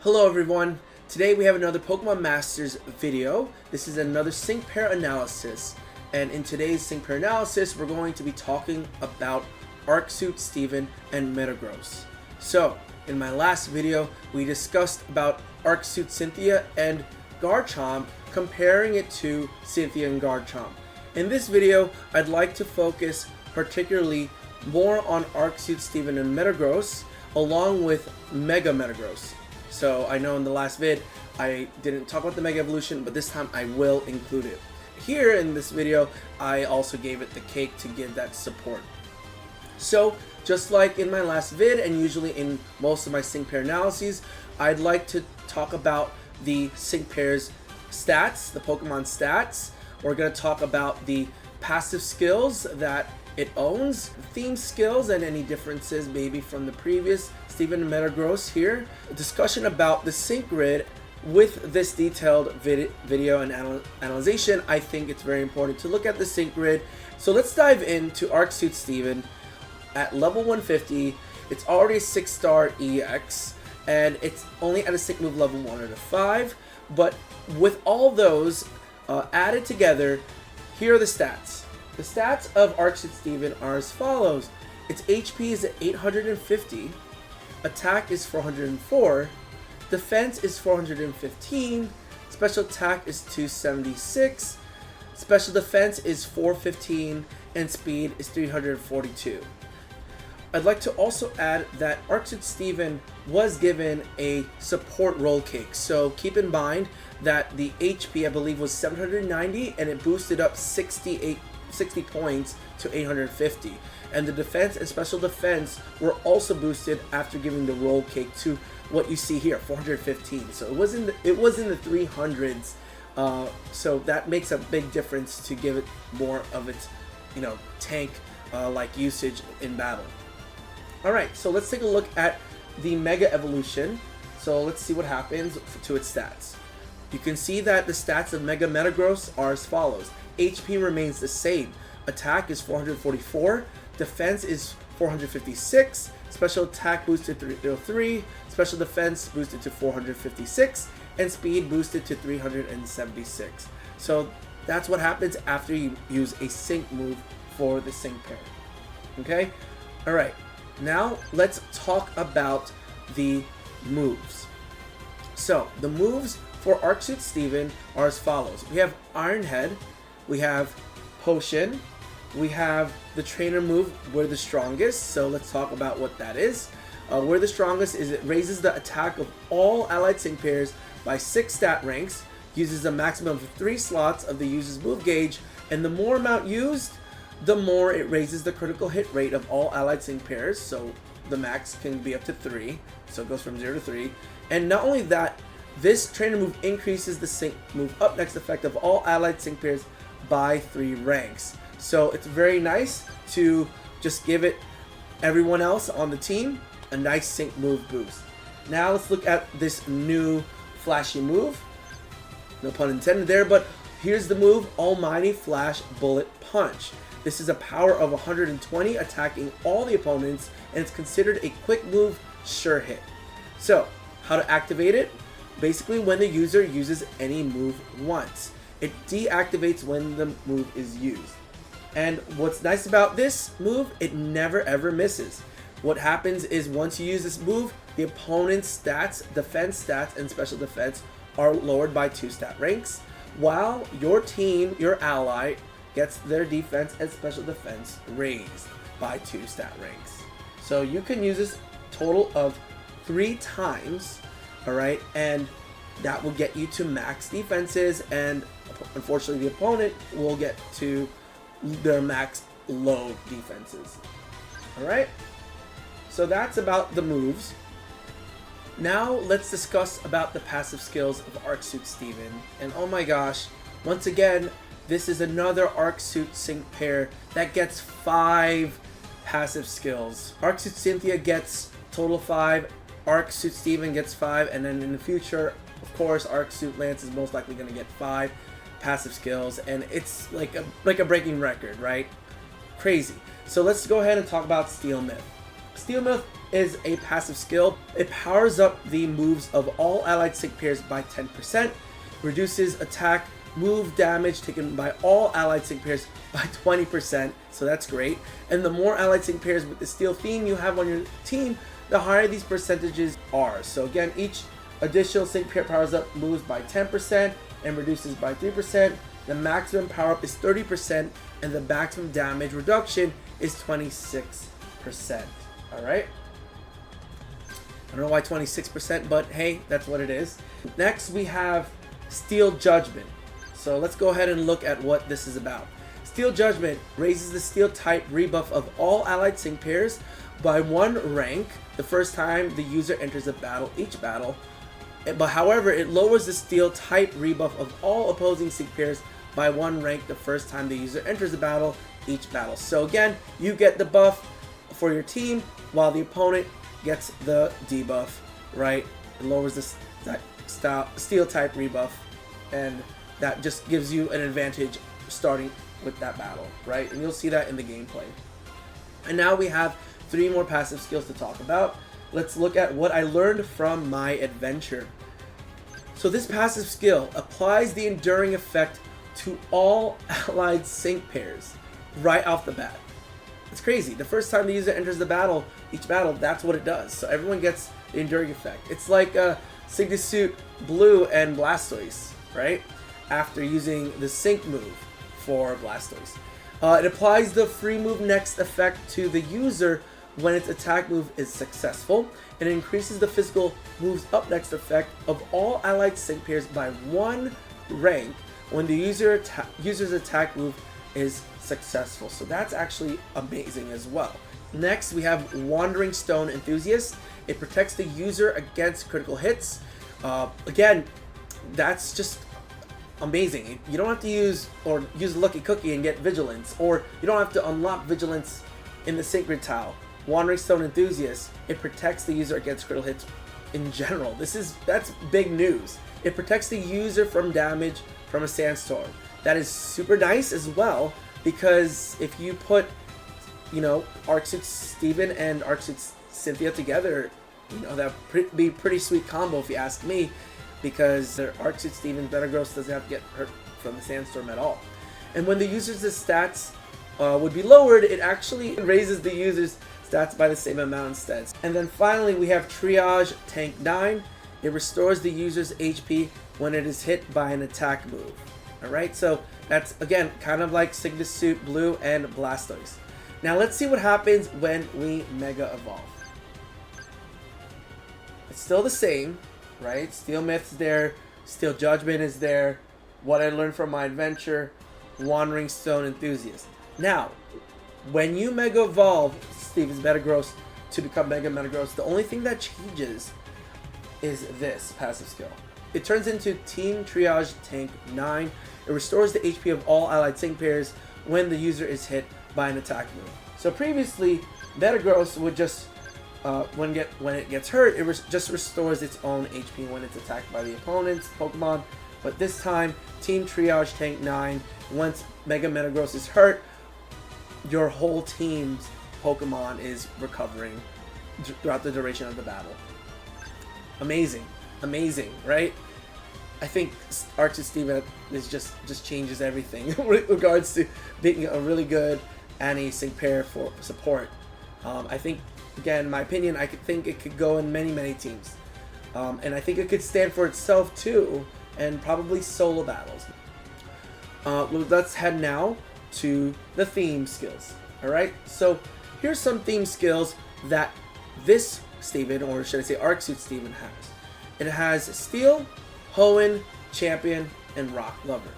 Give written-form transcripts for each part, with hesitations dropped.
Hello everyone, today we have another Pokemon Masters video. This is another sync pair analysis, and in today's sync pair analysis we're going to be talking about Arcsuit Steven and Metagross. So, in my last video we discussed about Arcsuit Cynthia and Garchomp, comparing it to Cynthia and Garchomp. In this video I'd like to focus particularly more on Arcsuit Steven and Metagross along with Mega Metagross. So I know in the last vid I didn't talk about the Mega Evolution, but this time I will include it. Here in this video I also gave it the cake to give that support. So just like in my last vid and usually in most of my sync pair analyses, I'd like to talk about the sync pair's stats, the Pokemon stats. We're going to talk about the passive skills that it owns, theme skills, and any differences maybe from the previous Steven Metagross here. A discussion about the sync grid. With this detailed video and analysis, I think it's very important to look at the sync grid. So let's dive into Arcsuit Steven at level 150. It's already a 6-star EX, and it's only at a sync move level 1 out of 5. But with all those added together, here are the stats. The stats of Arcsuit Steven are as follows. Its HP is at 850, attack is 404, defense is 415, special attack is 276, special defense is 415, and speed is 342. I'd like to also add that Arcsuit Steven was given a support roll cake, so keep in mind that the HP I believe was 790 and it boosted up 60 points to 850, and the defense and special defense were also boosted after giving the roll cake to what you see here, 415. So it was in the 300s, so that makes a big difference to give it more of its tank like usage in battle. Alright, so let's take a look at the Mega Evolution. So let's see what happens to its stats. You can see that the stats of Mega Metagross are as follows. HP remains the same. Attack is 444, defense is 456, special attack boosted to 303, special defense boosted to 456, and speed boosted to 376. So that's what happens after you use a sync move for the sync pair. Okay? Alright. Now let's talk about the moves. So the moves for Arcsuit Steven are as follows. We have Iron Head, we have Potion, we have the trainer move, We're the Strongest. So let's talk about what that is. We're the Strongest is it raises the attack of all allied sync pairs by 6 stat ranks, uses a maximum of 3 slots of the user's move gauge, and the more amount used, the more it raises the critical hit rate of all allied sync pairs. So the max can be up to 3, so it goes from 0 to 3. And not only that, this trainer move increases the sync move up next effect of all allied sync pairs by 3 ranks. So it's very nice to just give it everyone else on the team a nice sync move boost. Now let's look at this new flashy move. No pun intended there, but here's the move, Almighty Flash Bullet Punch. This is a power of 120 attacking all the opponents, and it's considered a quick move, sure hit. So how to activate it? Basically when the user uses any move once. It deactivates when the move is used. And what's nice about this move, it never ever misses. What happens is once you use this move, the opponent's stats, defense stats, and special defense are lowered by 2 stat ranks, while your team, your ally, gets their defense and special defense raised by 2 stat ranks. So you can use this total of 3 times, alright, and that will get you to max defenses, and unfortunately the opponent will get to their max low defenses. Alright, so that's about the moves. Now let's discuss about the passive skills of Arcsuit Steven. And oh my gosh, once again, this is another Arcsuit sync pair that gets 5 passive skills. Arcsuit Cynthia gets total 5, Arcsuit Steven gets 5, and then in the future, of course, Arcsuit Lance is most likely going to get 5 passive skills, and it's like a breaking record, right? Crazy. So let's go ahead and talk about Steel Myth. Steel Myth is a passive skill. It powers up the moves of all allied sync pairs by 10%, reduces attack move damage taken by all allied sync pairs by 20%, so that's great. And the more allied sync pairs with the steel theme you have on your team, the higher these percentages are. So again, each additional sync pair powers up moves by 10% and reduces by 3%. The maximum power up is 30%, and the maximum damage reduction is 26%. Alright? I don't know why 26%, but hey, that's what it is. Next, we have Steel Judgment. So let's go ahead and look at what this is about. Steel Judgment raises the steel type rebuff of all allied sync pairs by 1 rank the first time the user enters a battle each battle. But however, it lowers the steel type rebuff of all opposing sync pairs by 1 rank the first time the user enters a battle each battle. So again, you get the buff for your team while the opponent gets the debuff, right? It lowers the steel type rebuff, and that just gives you an advantage starting with that battle, right? And you'll see that in the gameplay. And now we have 3 more passive skills to talk about. Let's look at what I learned from my adventure. So this passive skill applies the enduring effect to all allied sync pairs right off the bat. It's crazy. The first time the user enters the battle, each battle, that's what it does. So everyone gets the enduring effect. It's like Sigma Blue and Blastoise, right? After using the sync move for Blastoise. It applies the free move next effect to the user when its attack move is successful, and it increases the physical moves up next effect of all allied sync pairs by 1 rank when the user's attack move is successful. So that's actually amazing as well. Next, we have Wandering Stone Enthusiast. It protects the user against critical hits. Again, that's just amazing. You don't have to use Lucky Cookie and get Vigilance, or you don't have to unlock Vigilance in the Sacred Tile. Wandering Stone Enthusiast, it protects the user against critical hits in general. That's big news. It protects the user from damage from a sandstorm. That is super nice as well, because if you put, Arcsuit Steven and Arcsuit Cynthia together, that'd be a pretty sweet combo if you ask me, because their Arcsuit Steven Metagross doesn't have to get hurt from the sandstorm at all. And when the user's stats would be lowered, it actually raises the user's stats by the same amount instead. And then finally, we have Triage Tank 9. It restores the user's HP when it is hit by an attack move. Alright, so that's, again, kind of like Sigma Blue and Blastoise. Now let's see what happens when we Mega Evolve. It's still the same, right? Steel Myth is there, Steel Judgment is there, what I learned from my adventure, Wandering Stone Enthusiast. Now, when you Mega Evolve Steven Metagross to become Mega Metagross, the only thing that changes is this passive skill. It turns into Team Triage Tank 9. It restores the HP of all allied sync pairs when the user is hit by an attack move. So previously, Metagross would just, when it gets hurt, it just restores its own HP when it's attacked by the opponent's Pokemon. But this time, Team Triage Tank 9, once Mega Metagross is hurt, your whole team's Pokemon is recovering throughout the duration of the battle. Amazing. Amazing, right? I think Arcsuit Steven is just changes everything with regards to being a really good anti-sync pair for support. I think, again, my opinion, I think it could go in many teams. And I think it could stand for itself too, and probably solo battles. Let's head now to the theme skills. Alright, so here's some theme skills that this Steven, or should I say Arcsuit Steven, has. It has Steel, Hoenn, Champion, and Rock Lover.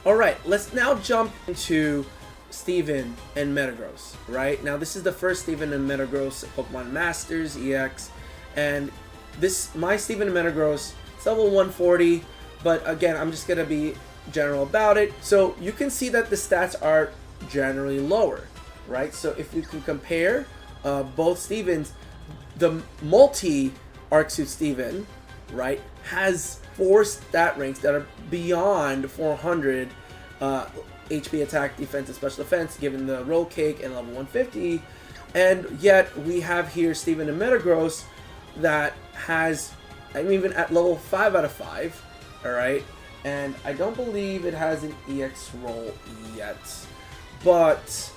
Alright, let's now jump into Steven and Metagross. Right, now this is the first Steven and Metagross Pokemon Masters EX, and my Steven and Metagross, it's level 140, but again, I'm just gonna be general about it. So you can see that the stats are generally lower, right? So if you can compare both Stevens, the multi Arcsuit Steven, right, has 4 stat ranks that are beyond 400 HP, attack, defense, and special defense, given the roll cake and level 150. And yet we have here Steven and Metagross that has, I'm even at level 5 out of 5, alright? And I don't believe it has an EX roll yet. But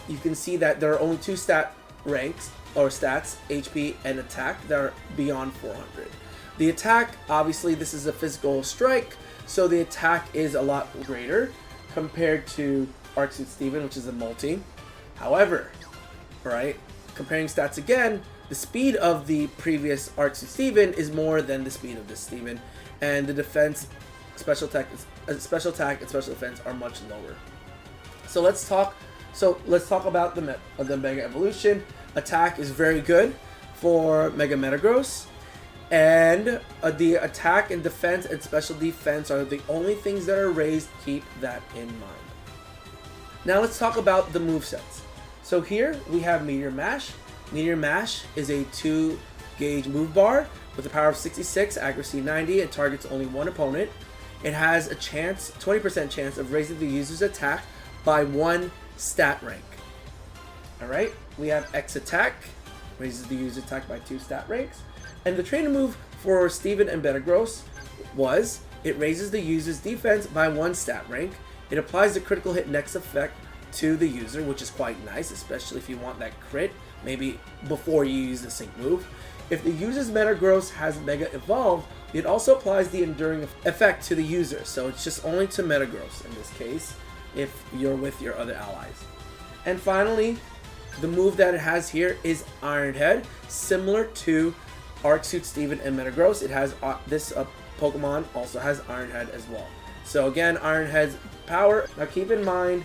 you can see that there are only 2 stat ranks, or stats, HP and attack, that are beyond 400. The attack, obviously this is a physical strike, so the attack is a lot greater compared to Arc Suit Steven, which is a multi. However, right, comparing stats again, the speed of the previous Arc Suit Steven is more than the speed of this Steven, and the defense, special attack, and special defense are much lower. So let's talk about the Mega Evolution. Attack is very good for Mega Metagross, and the attack and defense and special defense are the only things that are raised. Keep that in mind. Now let's talk about the movesets. So here we have Meteor Mash. Meteor Mash is a 2 gauge move bar with a power of 66, accuracy 90, and targets only one opponent. It has a 20% chance of raising the user's attack by 1 stat rank. Alright, we have X Attack, raises the user's attack by 2 stat ranks. And the trainer move for Steven and Metagross was, it raises the user's defense by 1 stat rank. It applies the critical hit next effect to the user, which is quite nice, especially if you want that crit, maybe before you use the sync move. If the user's Metagross has Mega Evolved, it also applies the enduring effect to the user, so it's just only to Metagross in this case, if you're with your other allies. And finally, the move that it has here is Iron Head, similar to Arc Suit Steven and Metagross. It has this Pokemon also has Iron Head as well. So again, Iron Head's power. Now keep in mind,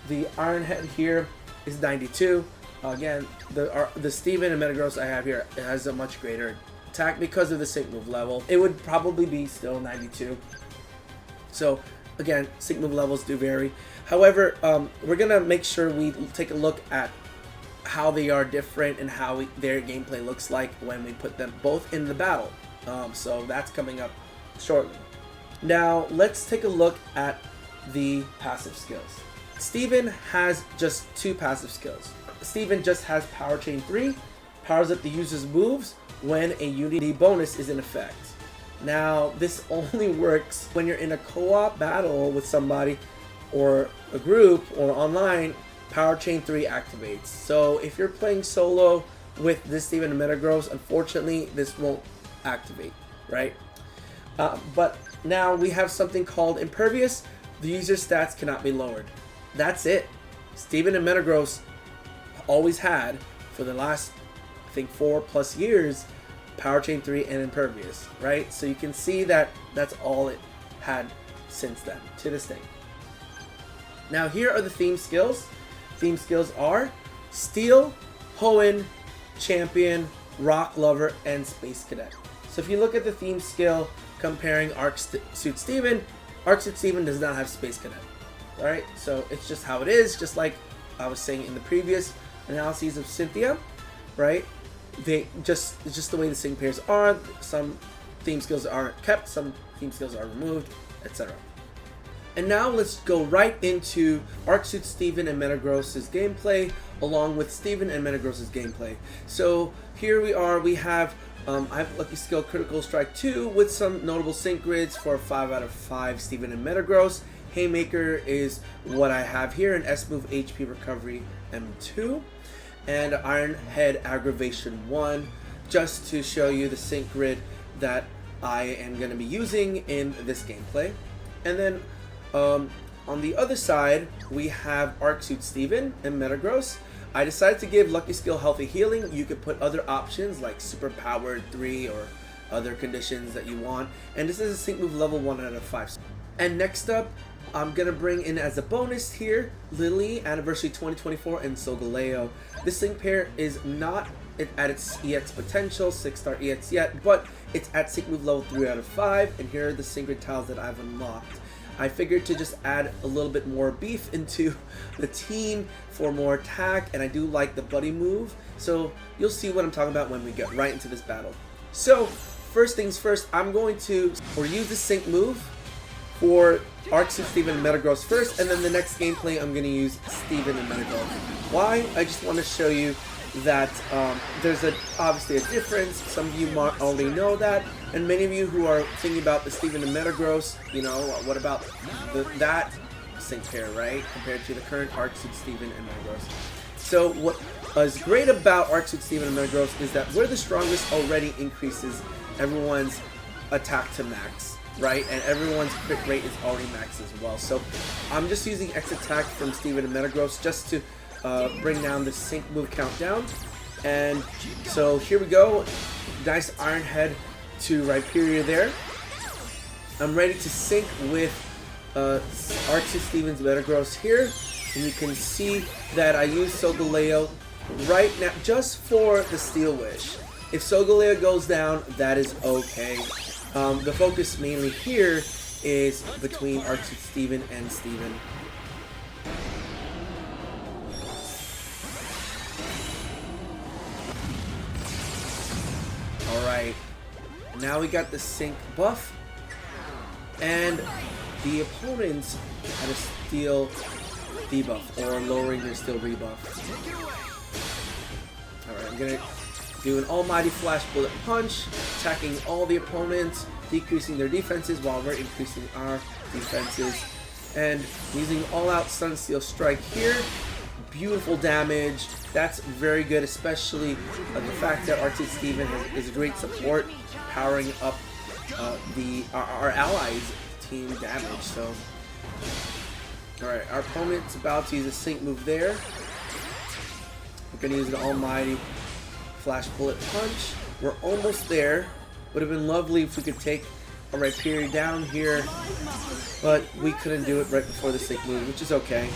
the Iron Head here is 92. Again, the Steven and Metagross I have here, it has a much greater attack because of the sync move level. It would probably be still 92. So again, sync move levels do vary. However, we're gonna make sure we take a look at how they are different and how their gameplay looks like when we put them both in the battle. So that's coming up shortly. Now let's take a look at the passive skills. Steven has just 2 passive skills. Steven just has Power Chain 3, powers up the user's moves when a unity bonus is in effect. Now this only works when you're in a co-op battle with somebody or a group or online. Power Chain 3 activates. So if you're playing solo with this Steven and Metagross, unfortunately this won't activate, right? But now we have something called Impervious. The user's stats cannot be lowered. That's it. Steven and Metagross always had, for the last, I think, 4+ years, Power Chain 3 and Impervious, right? So you can see that that's all it had since then, to this day. Now here are the theme skills. Theme skills are Steel, Hoenn, Champion, Rock Lover, and Space Cadet. So if you look at the theme skill comparing Arc Suit Steven does not have Space Cadet. Alright, so it's just how it is, just like I was saying in the previous analyses of Cynthia, right? It's just the way the sync pairs are. Some theme skills are kept, some theme skills are removed, etc. And now let's go right into Arc Suit Steven and Metagross' gameplay, along with Steven and Metagross' gameplay. So here we are, we have I have Lucky Skill Critical Strike 2 with some notable sync grids for 5 out of 5 Steven and Metagross. Haymaker is what I have here, an S-Move HP Recovery M2, and Iron Head Aggravation 1, just to show you the sync grid that I am going to be using in this gameplay. And then on the other side, we have Arc Suit Steven and Metagross. I decided to give Lucky Skill Healthy Healing. You could put other options like Super Powered 3 or other conditions that you want. And this is a sync move level 1 out of 5. And next up, I'm going to bring in as a bonus here, Lillie, Anniversary 2024, and Solgaleo. This sync pair is not at its EX potential, 6-star EX yet, but it's at sync move level 3 out of 5. And here are the sync grid tiles that I've unlocked. I figured to just add a little bit more beef into the team for more attack, and I do like the buddy move, so you'll see what I'm talking about when we get right into this battle. So first things first, I'm going to use the sync move for Arcsuit Steven and Metagross first, and then the next gameplay I'm going to use Steven and Metagross. Why? I just want to show you that there's obviously a difference. Some of you might already know that, and many of you who are thinking about the Steven and Metagross, you know, what about that sync pair, right? Compared to the current Arcsuit Steven and Metagross. So what is great about Arcsuit Steven and Metagross is that where the strongest already increases everyone's attack to max, right? And everyone's crit rate is already max as well. So I'm just using X attack from Steven and Metagross just to bring down the sync move count down. And so here we go. Nice Iron Head to Rhyperior there. I'm ready to sync with Arcsuit Steven's Metagross here. And you can see that I use Solgaleo right now just for the Steel Wish. If Solgaleo goes down, that is okay. The focus mainly here is between Arcsuit Steven and Steven. Alright, now we got the sync buff, and the opponents had a steel debuff, or lowering their steel rebuff. Alright, I'm gonna do an almighty flash bullet punch, attacking all the opponents, decreasing their defenses while we're increasing our defenses, and using all-out Sun Steel Strike here. Beautiful damage. That's very good, especially the fact that Arcsuit Steven is a great support, powering up our allies' team damage. So, all right, our opponent's about to use a sync move there. We're gonna use an almighty flash bullet punch. We're almost there. Would have been lovely if we could take a Rhyperior down here, but we couldn't do it right before the sync move, which is okay.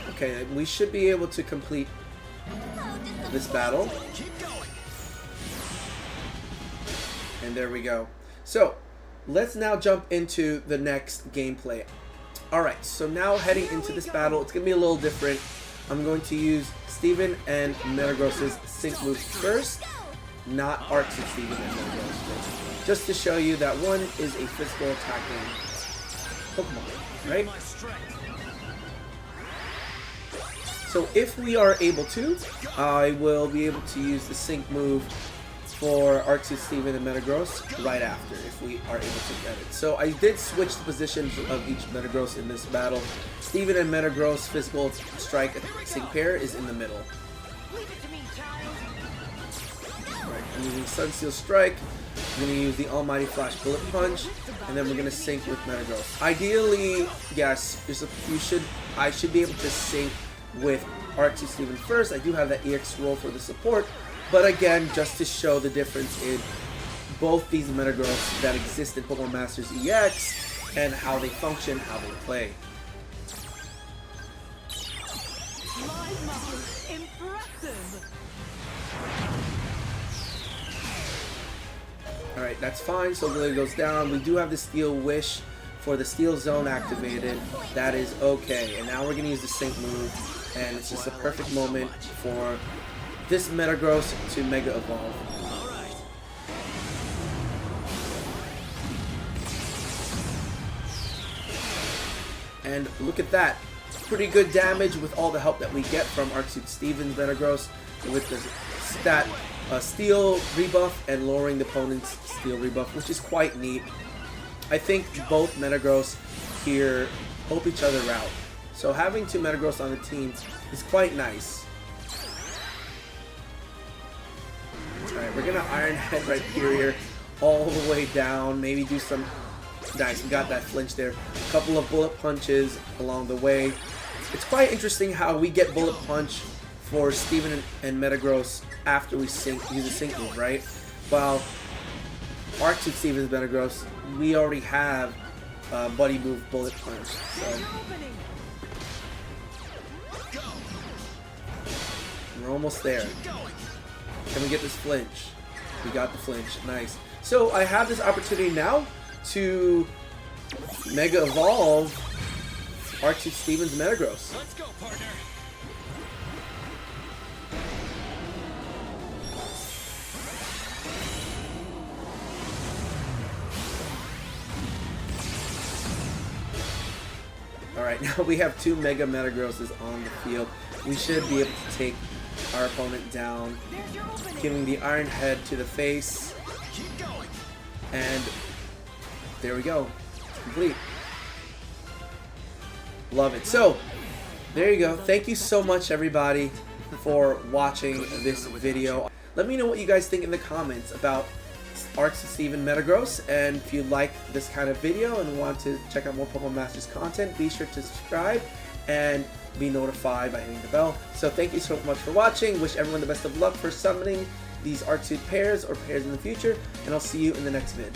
Okay, we should be able to complete this battle. And there we go. So, let's now jump into the next gameplay. Alright, so now heading into this battle, it's going to be a little different. I'm going to use Steven and Metagross' sync moves first, not Arcsuit Steven and Metagross first. Just to show you that one is a physical attacking Pokemon, right? So if we are able to, I will be able to use the sync move for Arcsuit Steven and Metagross right after, if we are able to get it. So I did switch the positions of each Metagross in this battle. Steven and Metagross physical strike sync pair is in the middle. Alright, I'm using Sun Steel Strike. I'm going to use the Almighty Flash Bullet Punch, and then we're going to sync with Metagross. Ideally, yes, I should be able to sync with Arcsuit Steven first. I do have that EX roll for the support, but again, just to show the difference in both these Metagross that exist in Pokemon Masters EX and how they function, how they play. Alright, that's fine. So Lily goes down. We do have the Steel Wish for the Steel Zone activated. That is okay. And now we're going to use the sync move. And it's just a perfect moment for this Metagross to Mega Evolve. And look at that. Pretty good damage with all the help that we get from Arcsuit Steven's Metagross with the stat Steel rebuff and lowering the opponent's Steel rebuff, which is quite neat. I think both Metagross here help each other out. So having two Metagross on the team is quite nice. Alright, we're gonna Iron Head Rhyperior all the way down. Maybe do some... Nice, we got that flinch there. A couple of bullet punches along the way. It's quite interesting how we get bullet punch for Steven and Metagross after we use a sync move, right? While Arcsuit Steven's Metagross, we already have buddy move bullet punch. So we're almost there. Can we get this flinch? We got the flinch. Nice. So I have this opportunity now to Mega Evolve Arcsuit Steven's Metagross. Let's go, partner. Alright, now we have 2 Mega Metagrosses on the field. We should be able to take our opponent down, giving the Iron Head to the face. And there we go. It's complete. Love it. So, there you go. Thank you so much, everybody, for watching this video. Let me know what you guys think in the comments about Arcs of Steven Metagross, and if you like this kind of video and want to check out more Pokemon Masters content, be sure to subscribe and be notified by hitting the bell. So thank you so much for watching. Wish everyone the bbest of luck for summoning these Arc Suit pairs or pairs in the future, and I'll see you in the next vid.